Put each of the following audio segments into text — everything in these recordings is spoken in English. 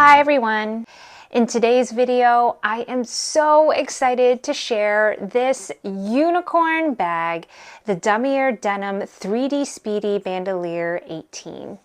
Hi everyone! In today's video, I am so excited to share this unicorn bag, the Damier Denim 3D Speedy Bandouliére 18.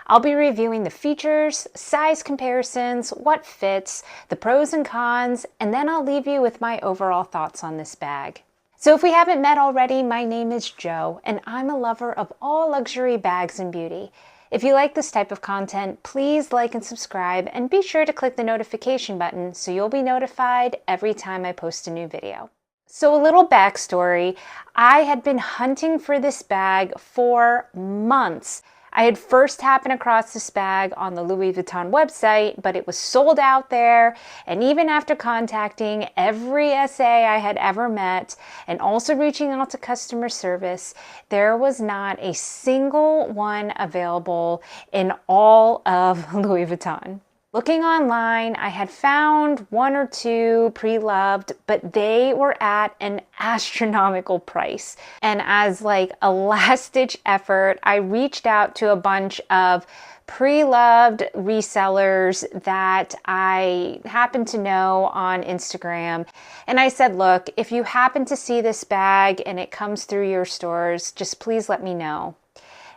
I'll be reviewing the features, size comparisons, what fits, the pros and cons, and then I'll leave you with my overall thoughts on this bag. So if we haven't met already, my name is Jo, and I'm a lover of all luxury bags and beauty. If you like this type of content, please like and subscribe, and be sure to click the notification button so you'll be notified every time I post a new video. So a little backstory, I had been hunting for this bag for months. I had first happened across this bag on the Louis Vuitton website, but it was sold out there. And even after contacting every SA I had ever met and also reaching out to customer service, there was not a single one available in all of Louis Vuitton. Looking online, I had found one or two pre-loved, but they were at an astronomical price. And as like a last-ditch effort, I reached out to a bunch of pre-loved resellers that I happen to know on Instagram. And I said, look, if you happen to see this bag and it comes through your stores, just please let me know.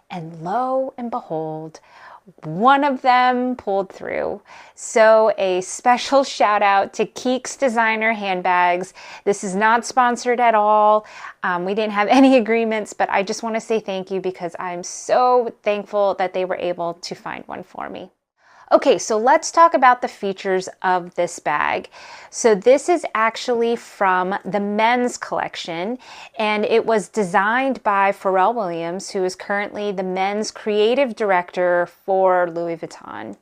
And lo and behold, one of them pulled through. So a special shout out to Keeks Designer Handbags. This is not sponsored at all. We didn't have any agreements, but I just want to say thank you because I'm so thankful that they were able to find one for me. Okay, so let's talk about the features of this bag. So this is actually from the men's collection, and it was designed by Pharrell Williams, who is currently the men's creative director for Louis Vuitton.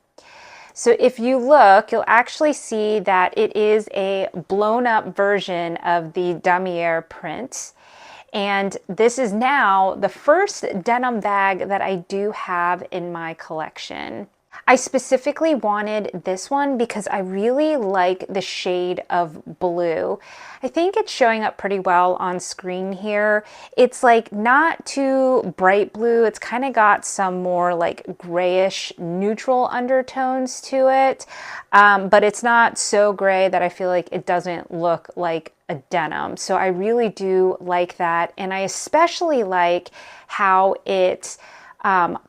So if you look, you'll actually see that it is a blown up version of the Damier print. And this is now the first denim bag that I do have in my collection. I specifically wanted this one because I really like the shade of blue. I think it's showing up pretty well on screen here. It's like not too bright blue. It's kind of got some more like grayish neutral undertones to it. But it's not so gray that I feel like it doesn't look like a denim. So I really do like that. And I especially like how it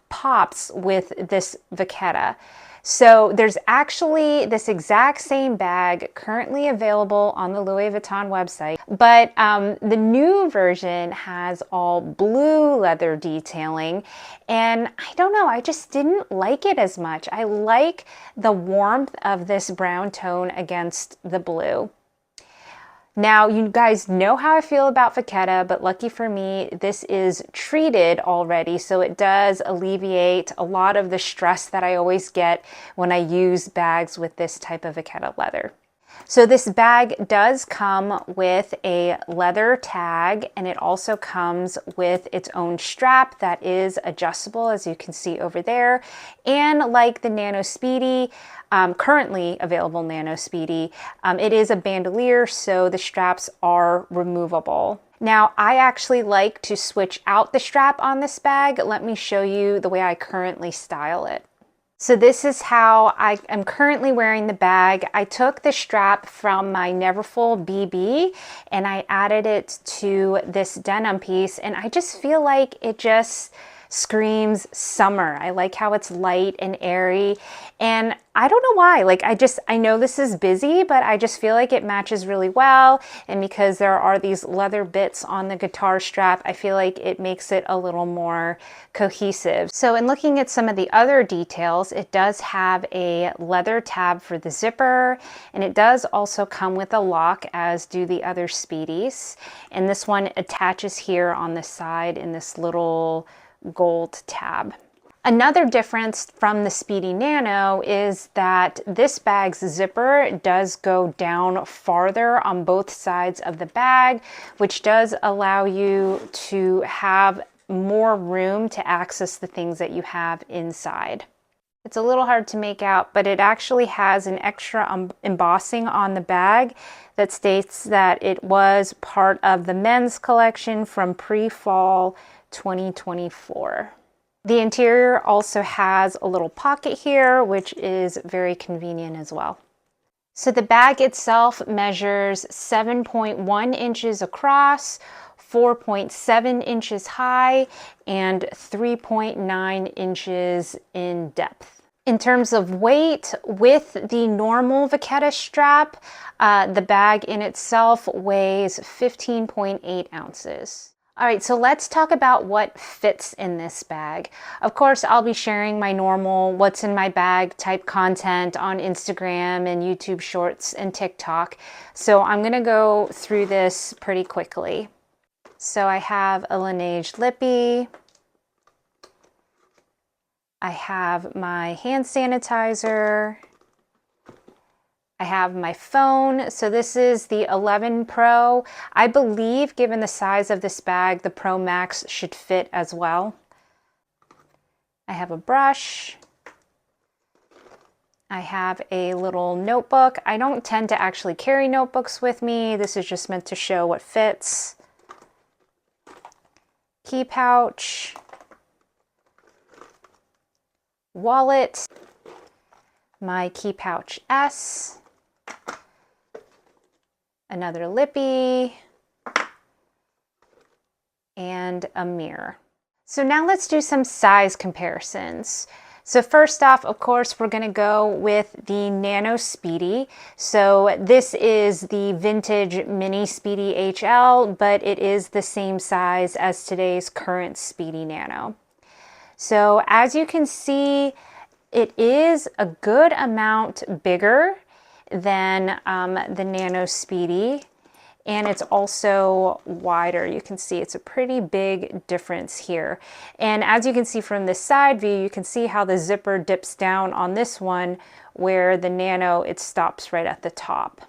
pops with this vachetta. So there's actually this exact same bag currently available on the Louis Vuitton website, but the new version has all blue leather detailing, and I don't know, I just didn't like it as much. I like the warmth of this brown tone against the blue. Now, you guys know how I feel about vachetta, but lucky for me, this is treated already, so it does alleviate a lot of the stress that I always get when I use bags with this type of vachetta leather. So this bag does come with a leather tag, and it also comes with its own strap that is adjustable, as you can see over there. And like the Nano Speedy, currently available Nano Speedy, it is a bandouliere, so the straps are removable. Now, I actually like to switch out the strap on this bag. Let me show you the way I currently style it. So this is how I am currently wearing the bag. I took the strap from my Neverfull BB and I added it to this denim piece, and I just feel like it just screams summer. I like how it's light and airy, and I don't know why, like I know this is busy, but I just feel like it matches really well. And because there are these leather bits on the guitar strap, I feel like it makes it a little more cohesive. So in looking at some of the other details, it does have a leather tab for the zipper, and it does also come with a lock, as do the other Speedies. And this one attaches here on the side in this little gold tab. Another difference from the Speedy Nano is that this bag's zipper does go down farther on both sides of the bag, which does allow you to have more room to access the things that you have inside. It's a little hard to make out, but it actually has an extra embossing on the bag that states that it was part of the men's collection from pre-fall 2024. The interior also has a little pocket here, which is very convenient as well. So the bag itself measures 7.1 inches across, 4.7 inches high, and 3.9 inches in depth. In terms of weight, with the normal vachetta strap, the bag in itself weighs 15.8 ounces. All right, so let's talk about what fits in this bag. Of course, I'll be sharing my normal what's in my bag type content on Instagram and YouTube Shorts and TikTok. So I'm gonna go through this pretty quickly. So I have a Laneige lippy. I have my hand sanitizer. I have my phone. So this is the 11 Pro. I believe, given the size of this bag, the Pro Max should fit as well. I have a brush. I have a little notebook. I don't tend to actually carry notebooks with me. This is just meant to show what fits. Key pouch. Wallet. My key pouch S. Another lippy, and a mirror. So now let's do some size comparisons. So first off, of course, we're gonna go with the Nano Speedy. So this is the vintage mini Speedy HL, but it is the same size as today's current Speedy Nano. So as you can see, it is a good amount bigger than the Nano Speedy, and it's also wider. You can see it's a pretty big difference here. And as you can see from this side view, you can see how the zipper dips down on this one, where the Nano, it stops right at the top.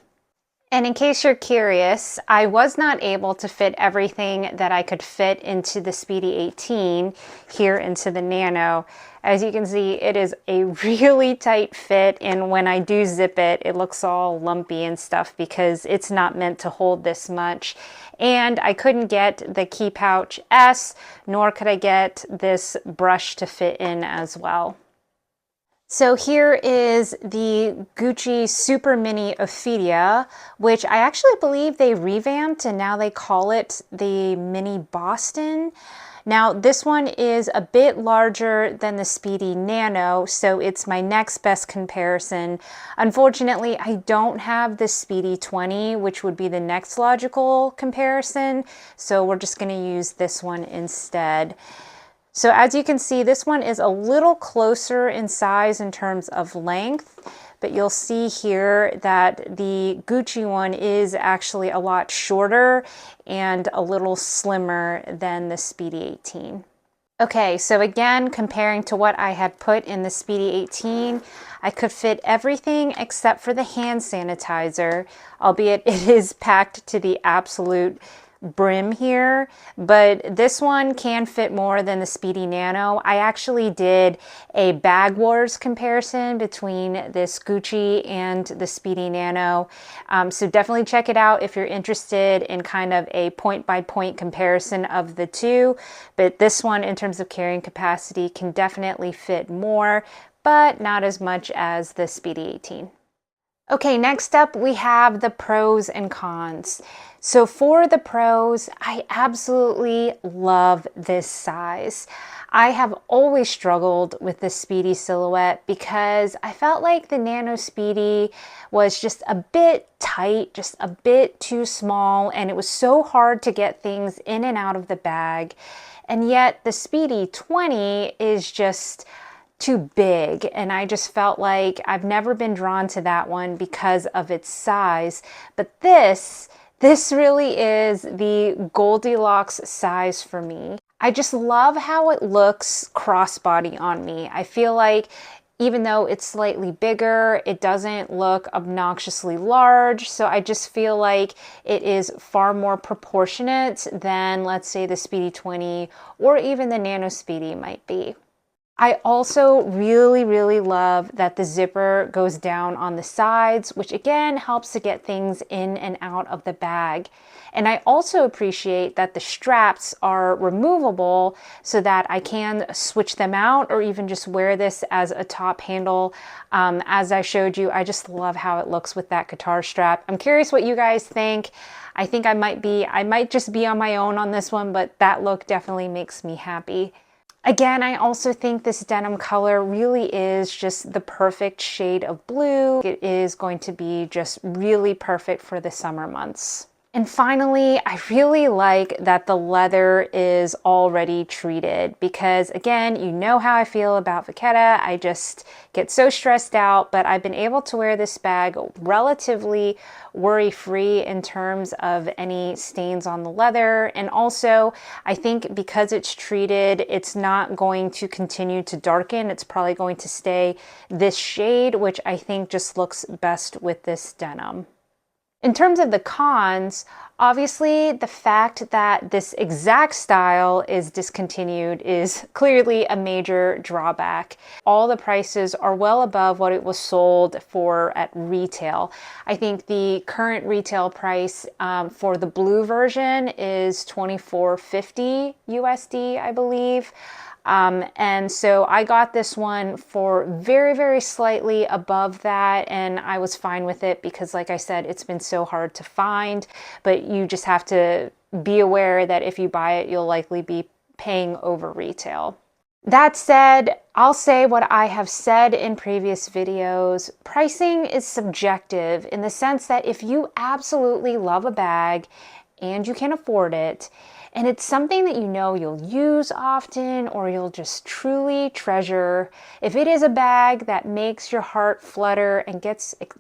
And in case you're curious, I was not able to fit everything that I could fit into the Speedy 18 here into the Nano. As you can see, it is a really tight fit, and when I do zip it, it looks all lumpy and stuff because it's not meant to hold this much. And I couldn't get the key pouch S, nor could I get this brush to fit in as well. So here is the Gucci Super Mini Ophidia, which I actually believe they revamped and now they call it the Mini Boston. Now this one is a bit larger than the Speedy Nano, so it's my next best comparison. Unfortunately, I don't have the Speedy 20, which would be the next logical comparison, so we're just going to use this one instead. So as you can see, this one is a little closer in size in terms of length, but you'll see here that the Gucci one is actually a lot shorter and a little slimmer than the Speedy 18. Okay, so again, comparing to what I had put in the Speedy 18, I could fit everything except for the hand sanitizer, albeit it is packed to the absolute brim here, but this one can fit more than the Speedy Nano. I actually did a bag wars comparison between this Gucci and the Speedy Nano, so definitely check it out if you're interested in kind of a point-by-point comparison of the two. But this one, in terms of carrying capacity, can definitely fit more, but not as much as the Speedy 18. Okay, next up we have the pros and cons. So for the pros, I absolutely love this size. I have always struggled with the Speedy silhouette because I felt like the Nano Speedy was just a bit tight, just a bit too small, and it was so hard to get things in and out of the bag. And yet the Speedy 20 is just too big, and I just felt like I've never been drawn to that one because of its size. But this really is the Goldilocks size for me. I just love how it looks crossbody on me. I feel like even though it's slightly bigger, it doesn't look obnoxiously large. So I just feel like it is far more proportionate than, let's say, the Speedy 20 or even the Nano Speedy might be. I also really love that the zipper goes down on the sides, which again helps to get things in and out of the bag. And I also appreciate that the straps are removable so that I can switch them out or even just wear this as a top handle. As I showed you, I just love how it looks with that guitar strap. I'm curious what you guys think. I think I might just be on my own on this one, but that look definitely makes me happy. Again, I also think this denim color really is just the perfect shade of blue. It is going to be just really perfect for the summer months. And finally, I really like that the leather is already treated because again, you know how I feel about Vachetta. I just get so stressed out, but I've been able to wear this bag relatively worry-free in terms of any stains on the leather. And also, I think because it's treated, it's not going to continue to darken. It's probably going to stay this shade, which I think just looks best with this denim. In terms of the cons, obviously the fact that this exact style is discontinued is clearly a major drawback. All the prices are well above what it was sold for at retail. I think the current retail price for the blue version is $24.50 USD, I believe. And so I got this one for very slightly above that, and I was fine with it because like I said, it's been so hard to find, but you just have to be aware that if you buy it, you'll likely be paying over retail. That said, I'll say what I have said in previous videos. Pricing is subjective in the sense that if you absolutely love a bag and you can afford it, and it's something that you know you'll use often or you'll just truly treasure, if it is a bag that makes your heart flutter and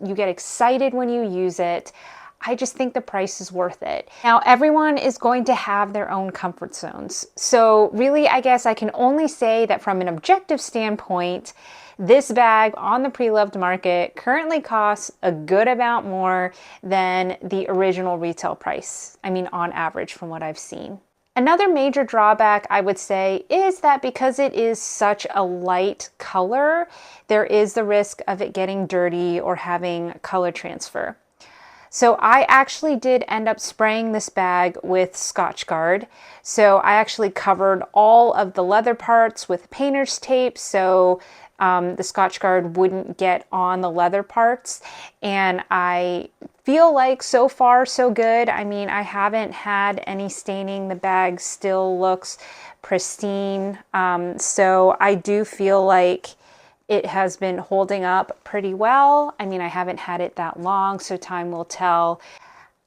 you get excited when you use it, I just think the price is worth it. Now, everyone is going to have their own comfort zones. So really, I guess I can only say that from an objective standpoint, this bag on the pre-loved market currently costs a good amount more than the original retail price. I mean, on average from what I've seen. Another major drawback I would say is that because it is such a light color, there is the risk of it getting dirty or having color transfer. So I actually did end up spraying this bag with Scotchgard. So I actually covered all of the leather parts with painter's tape so the Scotchgard wouldn't get on the leather parts. And I feel like so far so good. I mean, I haven't had any staining. The bag still looks pristine. So I do feel like it has been holding up pretty well. I mean, I haven't had it that long, so time will tell.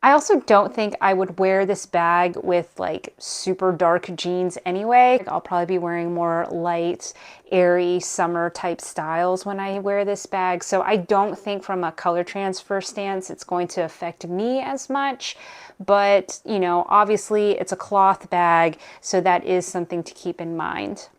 I also don't think I would wear this bag with like super dark jeans anyway. I'll probably be wearing more light, airy, summer type styles when I wear this bag. So I don't think from a color transfer stance, it's going to affect me as much. But, you know, obviously it's a cloth bag, so that is something to keep in mind.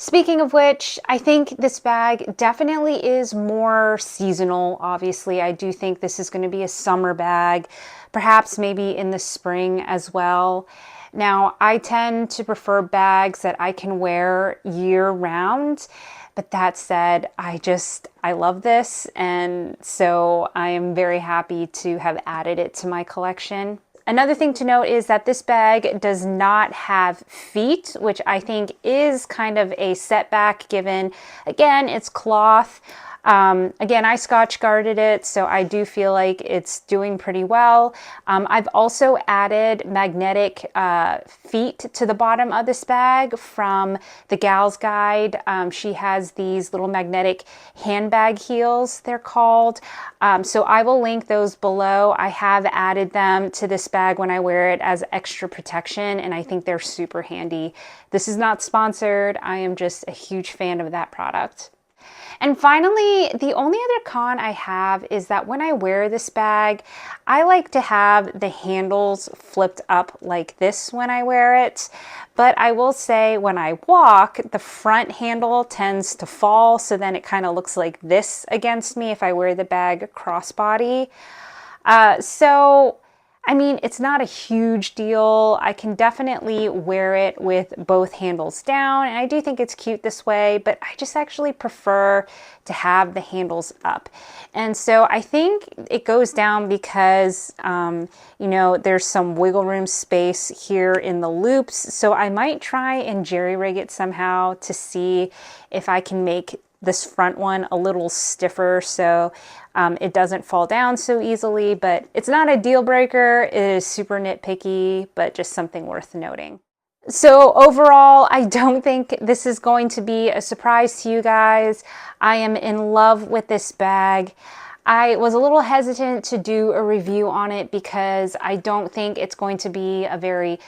Speaking of which, I think this bag definitely is more seasonal. Obviously, I do think this is going to be a summer bag, perhaps maybe in the spring as well. Now, I tend to prefer bags that I can wear year round, but that said, I love this, and so I am very happy to have added it to my collection. Another thing to note is that this bag does not have feet, which I think is kind of a setback given, again, it's cloth. Again, I Scotch guarded it, so I do feel like it's doing pretty well. I've also added magnetic feet to the bottom of this bag from the Gal's Guide. She has these little magnetic handbag heels, they're called. So I will link those below. I have added them to this bag when I wear it as extra protection, and I think they're super handy. This is not sponsored. I am just a huge fan of that product. And finally, the only other con I have is that when I wear this bag, I like to have the handles flipped up like this when I wear it. But I will say when I walk, the front handle tends to fall, so then it kind of looks like this against me if I wear the bag crossbody. So I mean, it's not a huge deal. I can definitely wear it with both handles down, and I do think it's cute this way, but I just actually prefer to have the handles up. And so I think it goes down because, you know, there's some wiggle room space here in the loops. So I might try and jerry rig it somehow to see if I can make this front one a little stiffer so it doesn't fall down so easily, but it's not a deal breaker. It is super nitpicky, but just something worth noting. So overall, I don't think this is going to be a surprise to you guys. I am in love with this bag. I was a little hesitant to do a review on it because I don't think it's going to be a very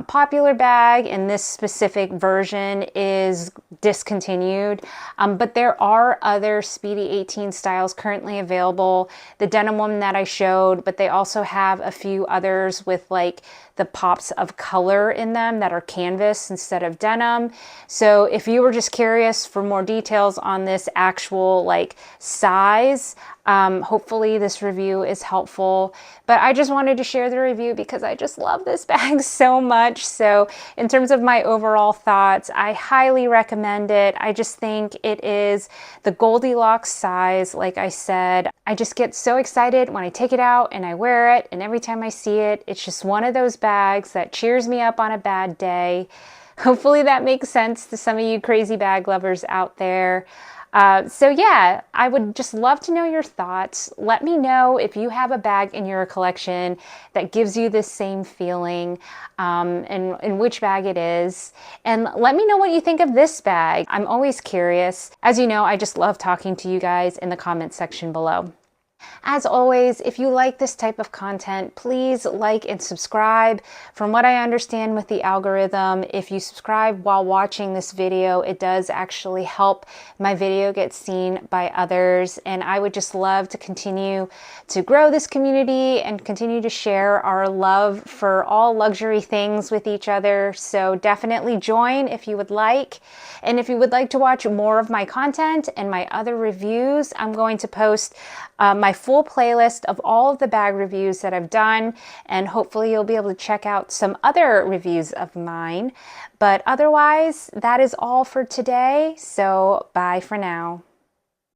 popular bag, and this specific version is discontinued. But there are other Speedy 18 styles currently available. The denim one that I showed, but they also have a few others with like the pops of color in them that are canvas instead of denim. So if you were just curious for more details on this actual like size, hopefully this review is helpful. But I just wanted to share the review because I just love this bag so much. So in terms of my overall thoughts, I highly recommend it. I just think it is the Goldilocks size. Like I said, I just get so excited when I take it out and I wear it, and every time I see it, it's just one of those bags that cheers me up on a bad day. Hopefully that makes sense to some of you crazy bag lovers out there. So yeah, I would just love to know your thoughts. Let me know if you have a bag in your collection that gives you this same feeling, and which bag it is. And let me know what you think of this bag. I'm always curious. As you know, I just love talking to you guys in the comments section below. As always, if you like this type of content, please like and subscribe. From what I understand with the algorithm, if you subscribe while watching this video, it does actually help my video get seen by others. And I would just love to continue to grow this community and continue to share our love for all luxury things with each other. So definitely join if you would like. And if you would like to watch more of my content and my other reviews, I'm going to post my full playlist of all of the bag reviews that I've done, and hopefully you'll be able to check out some other reviews of mine. But otherwise, that is all for today, so bye for now.